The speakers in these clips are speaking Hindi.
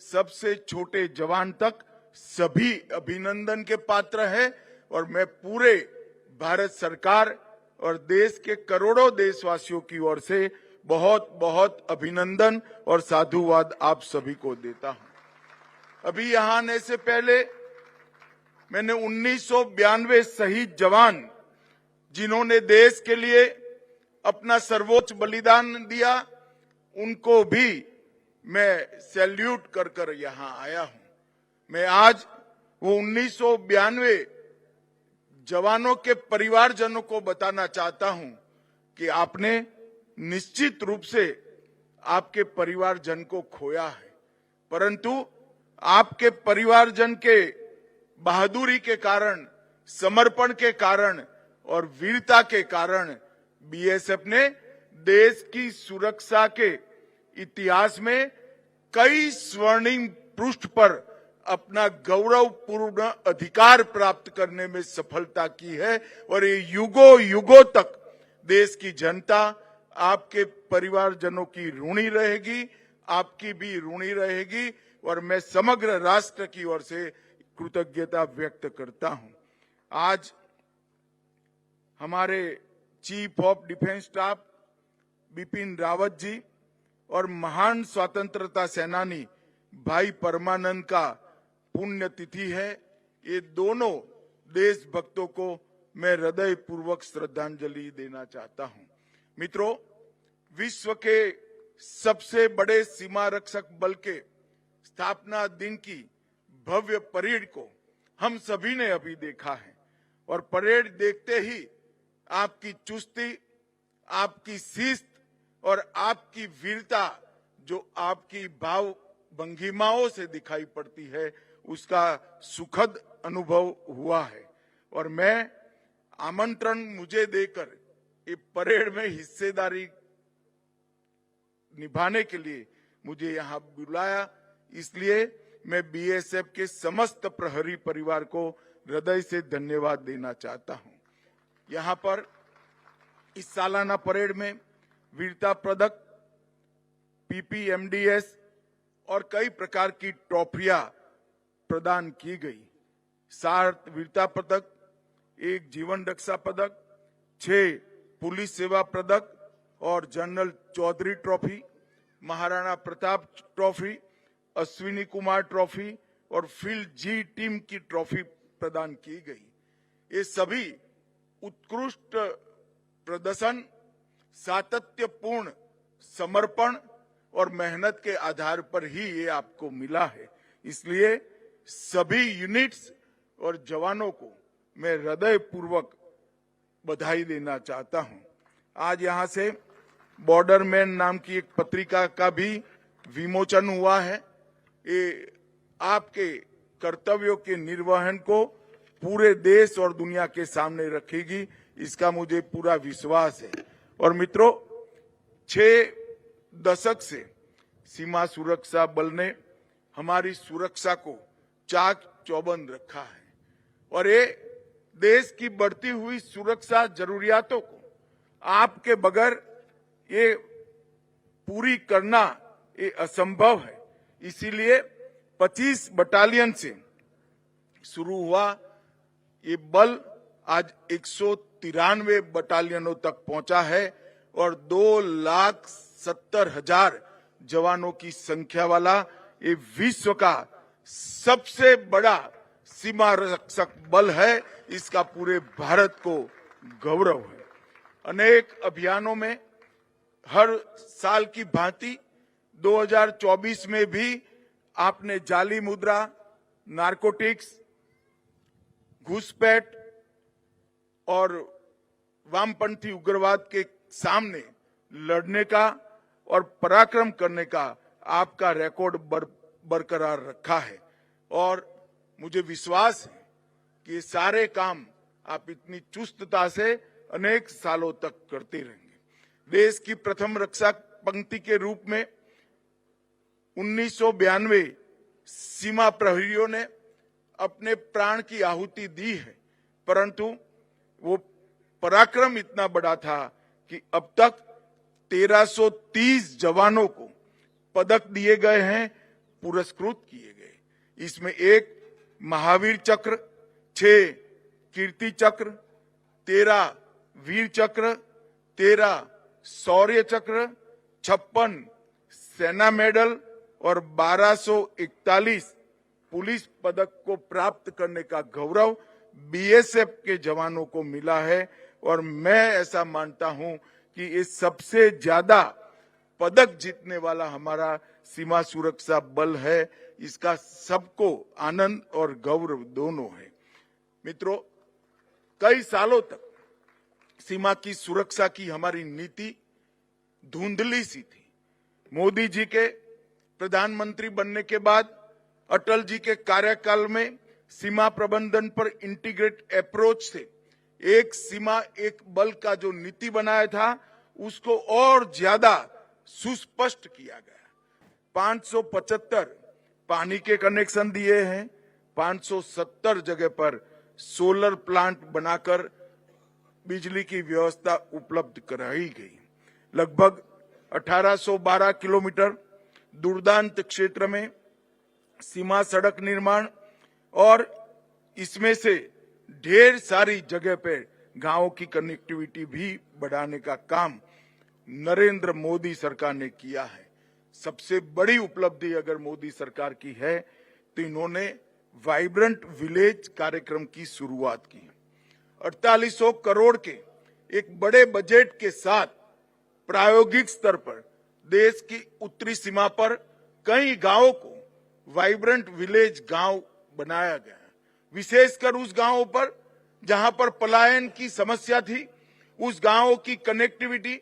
सबसे छोटे जवान तक सभी अभिनंदन के पात्र है और मैं पूरे भारत सरकार और देश के करोड़ों देशवासियों की ओर से बहुत बहुत अभिनंदन और साधुवाद आप सभी को देता हूं। अभी यहां आने से पहले मैंने 1992 शहीद जवान जिन्होंने देश के लिए अपना सर्वोच्च बलिदान दिया, उनको भी मैं सैल्यूट कर कर यहां आया हूं। मैं आज वो 1992 जवानों के परिवारजनों को बताना चाहता हूं कि आपने निश्चित रूप से आपके परिवारजन को खोया है, परंतु आपके परिवारजन के बहादुरी के कारण, समर्पण के कारण और वीरता के कारण बीएसएफ ने देश की सुरक्षा के इतिहास में कई स्वर्णिम पृष्ठ पर अपना गौरवपूर्ण अधिकार प्राप्त करने में सफलता की है और ये युगों युगों तक देश की जनता आपके परिवारजनों की ऋणी रहेगी, आपकी भी ऋणी रहेगी और मैं समग्र राष्ट्र की ओर से कृतज्ञता व्यक्त करता हूं। आज हमारे chief of defence staff Bipin Rawat ji और महान स्वतंत्रता सेनानी भाई परमानंद का पुण्यतिथि है। ये दोनों देशभक्तों को मैं हृदय पूर्वक श्रद्धांजलि देना चाहता हूं। मित्रों, विश्व के सबसे बड़े सीमा रक्षक बल के स्थापना दिन की भव्य परेड को हम सभी ने अभी देखा है और परेड देखते ही आपकी चुस्ती, आपकी शिस्त और आपकी वीरता जो आपकी भाव भंगिमाओं से दिखाई पड़ती है, उसका सुखद अनुभव हुआ है और मैं आमंत्रण मुझे देकर ये परेड में हिस्सेदारी निभाने के लिए मुझे यहां बुलाया, इसलिए मैं बीएसएफ के समस्त प्रहरी परिवार को हृदय से धन्यवाद देना चाहता हूं। यहां पर इस सालाना परेड में वीरता पदक, पीपीएमडीएस और कई प्रकार की ट्रॉफियां प्रदान की गई। 7 वीरता पदक, 1 जीवन रक्षा पदक, 6 पुलिस सेवा पदक और general Chaudhary trophy, Maharana Pratap trophy, Ashwini Kumar trophy और फील्ड जी टीम की ट्रॉफी प्रदान की गई। ये सभी उत्कृष्ट प्रदर्शन, सातत्यपूर्ण समर्पण और मेहनत के आधार पर ही ये आपको मिला है, इसलिए सभी यूनिट्स और जवानों को मैं हृदय पूर्वक बधाई देना चाहता हूं। आज यहां से बॉर्डर मैन नाम की एक पत्रिका का भी विमोचन हुआ है। ये आपके कर्तव्यों के निर्वहन को पूरे देश और दुनिया के सामने रखेगी, इसका मुझे पूरा विश्वास है। और मित्रों, 6 दशक से सीमा सुरक्षा बल ने हमारी सुरक्षा को चाक चौबंद रखा है और ये देश की बढ़ती हुई सुरक्षा जरूरियातों को आपके बगैर ये पूरी करना ये असंभव है। इसीलिए 25 बटालियन से शुरू हुआ ये बल आज 193 बटालियनों तक पहुंचा है और 2,70,000 जवानों की संख्या वाला ये विश्व का सबसे बड़ा सीमा रक्षक बल है। इसका पूरे भारत को गौरव है। अनेक अभियानों में हर साल की भांति 2024 में भी आपने जाली मुद्रा, नारकोटिक्स, घुसपैठ और वामपंथी उग्रवाद के सामने लड़ने का और पराक्रम करने का आपका रिकॉर्ड बरकरार रखा है और मुझे विश्वास है कि ये सारे काम आप इतनी चुस्तता से अनेक सालों तक करते रहेंगे। देश की प्रथम रक्षा पंक्ति के रूप में 1992 सीमा प्रहरियों ने अपने प्राण की आहुति दी है, परंतु वो पराक्रम इतना बड़ा था कि अब तक 1330 जवानों को पदक दिए गए हैं, पुरस्कृत किए गए। इसमें 1 महावीर चक्र, 6 कीर्ति चक्र, 13 वीर चक्र, 13 शौर्य चक्र, 56 सेना मेडल और 1241 पुलिस पदक को प्राप्त करने का गौरव बीएसएफ के जवानों को मिला है। और मैं ऐसा मानता हूं कि ये सबसे ज्यादा पदक जीतने वाला हमारा सीमा सुरक्षा बल है। इसका सबको आनंद और गौरव दोनों है। मित्रों, कई सालों तक सीमा की सुरक्षा की हमारी नीति धुंधली सी थी। मोदी जी के प्रधानमंत्री बनने के बाद अटल जी के कार्यकाल में सीमा प्रबंधन पर इंटीग्रेट अप्रोच से एक सीमा एक बल का जो नीति बनाया था उसको और ज्यादा सुस्पष्ट किया गया। 575 पानी के कनेक्शन दिए हैं, 570 जगह पर सोलर प्लांट बनाकर बिजली की व्यवस्था उपलब्ध कराई गई। लगभग 1812 किलोमीटर दुर्दांत क्षेत्र में सीमा सड़क निर्माण और इसमें से ढेर सारी जगह पे गांवों की कनेक्टिविटी भी बढ़ाने का काम नरेंद्र मोदी सरकार ने किया है। सबसे बड़ी उपलब्धि अगर मोदी सरकार की है तो इन्होंने वाइब्रेंट विलेज कार्यक्रम की शुरुआत की। 4800 करोड़ के एक बड़े बजट के साथ प्रायोगिक स्तर पर देश की उत्तरी सीमा पर कई गांवों को वाइब्रेंट विलेज गांव बनाया गया, विशेषकर उस गांवों पर जहां पर पलायन की समस्या थी। उस गांवों की कनेक्टिविटी,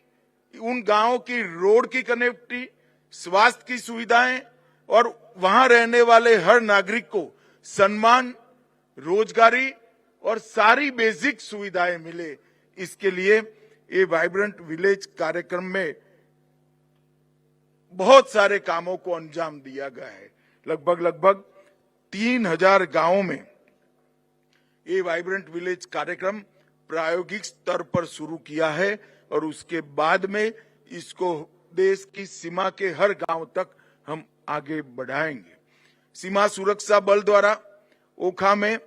उन गांवों की रोड की कनेक्टिविटी, स्वास्थ्य की सुविधाएं और वहां रहने वाले हर नागरिक को सम्मान, रोजगारी और सारी बेसिक सुविधाएं मिले, इसके लिए ये वाइब्रेंट विलेज कार्यक्रम में बहुत सारे कामों को अंजाम दिया गया है। लगभग 3000 गांवों में ये वाइब्रेंट विलेज कार्यक्रम प्रायोगिक स्तर पर शुरू किया है और उसके बाद में इसको देश की सीमा के हर गांव तक हम आगे बढ़ाएंगे। सीमा सुरक्षा बल द्वारा ओखा में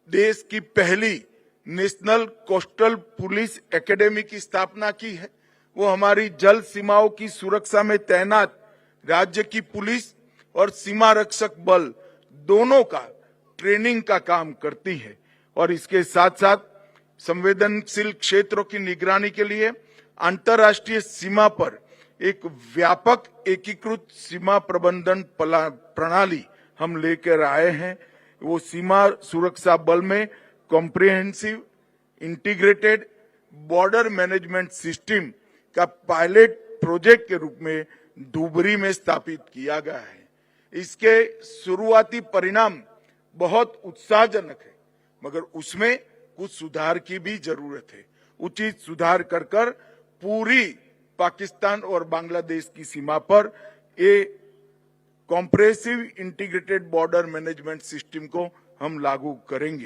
देश की पहली नेशनल कोस्टल पुलिस एकेडमी की स्थापना की है। वो हमारी जल सीमाओं की सुरक्षा में तैनात राज्य की पुलिस और सीमा रक्षक बल दोनों का ट्रेनिंग का काम करती है और इसके साथ साथ संवेदनशील क्षेत्रों की निगरानी के लिए अंतर्राष्ट्रीय सीमा पर एक व्यापक एकीकृत सीमा प्रबंधन प्रणाली हम लेकर आए हैं। वो सीमा सुरक्षा बल में comprehensive integrated border management system का पायलट प्रोजेक्ट के रूप में धुबरी में स्थापित किया गया है। इसके शुरुआती परिणाम बहुत उत्साहजनक है, मगर उसमें कुछ सुधार की भी जरूरत है। उचित सुधार कर पूरी पाकिस्तान और बांग्लादेश की सीमा पर ये compressive integrated border management system को हम लागू करेंगे।